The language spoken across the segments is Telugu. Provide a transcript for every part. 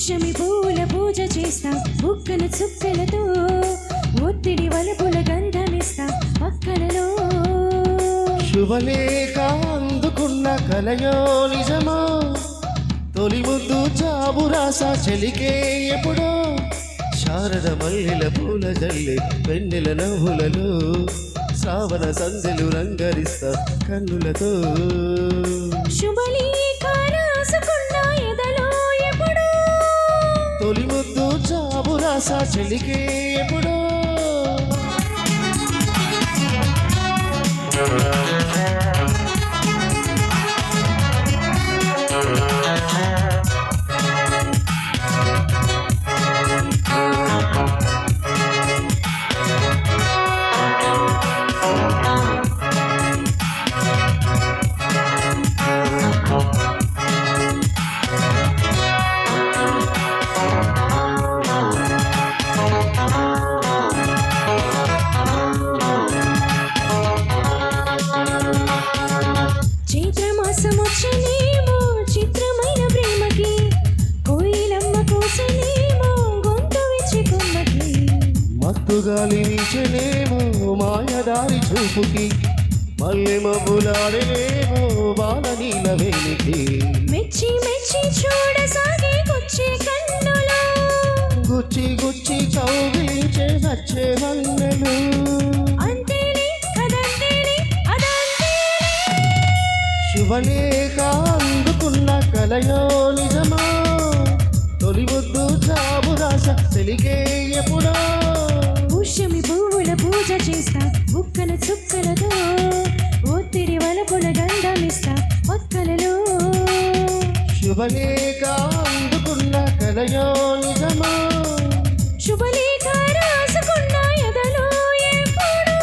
పుష్యమి పూల పూజ చేస్తా బుక్కన చుక్కలతో ఒత్తిడి వలపుల గంధమిస్తా పక్కలలో శుభలేఖ అందుకున్న కలయో నిజమా తొలి ముద్దు జాబు రాసా చెలికే ఎప్పుడో శారద మల్లెల పూల జల్లి వెన్నెల నవ్వులలో శ్రావణ సందెలు రంగరిస్తా కన్నులతో శుభలేఖ రాసుకున్న ఎదలో ఎప్పుడో తొలి ముద్దు జాబు రాసా చెలికే ఎప్పుడో చైత్రమాసమొచ్చనేమో చిత్రమైన ప్రేమకి కోయిలమ్మ కోసనేమో గొంతు విచ్చి కొమ్మకి మత్తుగాలి వీచనేమో మాయదారి చూపుకి మల్లె మబ్బులాడేమో బాల నీల వేలికి మెచ్చి మెచ్చి చూడసాగే గుచ్చి కన్నులో గుచ్చి గుచ్చి కౌగిలించే నచ్చే వన్నెలు అంతేనే అదంతేనే అదంతేనే శుభలేఖ అందుకున్న కలయో నిజమా తొలి ముద్దు జాబు రాస తెలిగే ఎప్పుడో పుష్యమి పువ్వుల పూజ చేస్తా బుక్కన చుక్కలతో ఒత్తిడి వలపుల గంధమిస్తా పక్కలలో శుభలేఖ అందుకున్న కలయో నిజమా శుభలేఖ రాసుకున్న ఎదలో ఎప్పుడో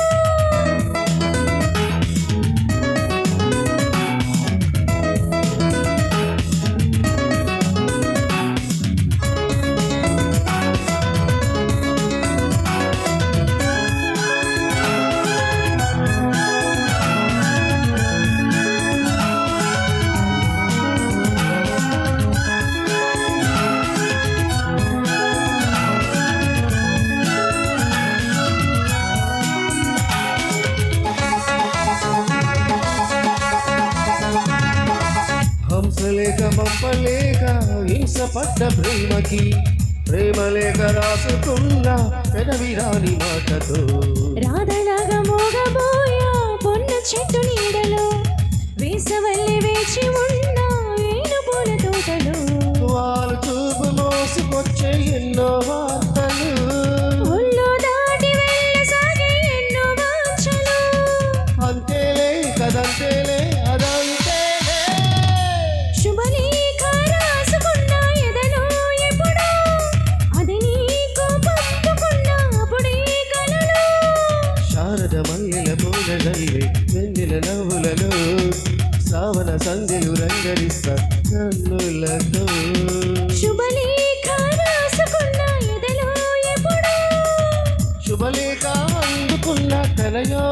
హంసలేఖ పంపలేక హింసపడ్డ ప్రేమకి ప్రేమలేఖ రాసుకున్న పెదవిరాని మాటతో రాధలాగా మోగబోయా పొన్న చెట్టు నీడలో వేసవల్లి వేచి ఉన్న వేణు పూల తోటలో వాళ్ళు చూపు మోసుకొచ్చే ఎన్నో వార్తలు ఒళ్ళు దాటి వెళ్ళసాగే ఎన్నో వాంఛలు అంతేలే కదంతేలే అదంతేలే శుభలేఖ రాసుకున్న ఎదలో ఎప్పుడో అది నీకు పంపుకున్న అప్పుడే కలలో శారద మల్లెల పూల జల్లి వెన్నెల నవ్వులలో శ్రావణ సంధ్యలు రంగరిస్తా కన్నులతో శుభలేఖ రాసుకున్న ఎదలో ఎప్పుడో శుభలేఖ అందుకున్న కలయో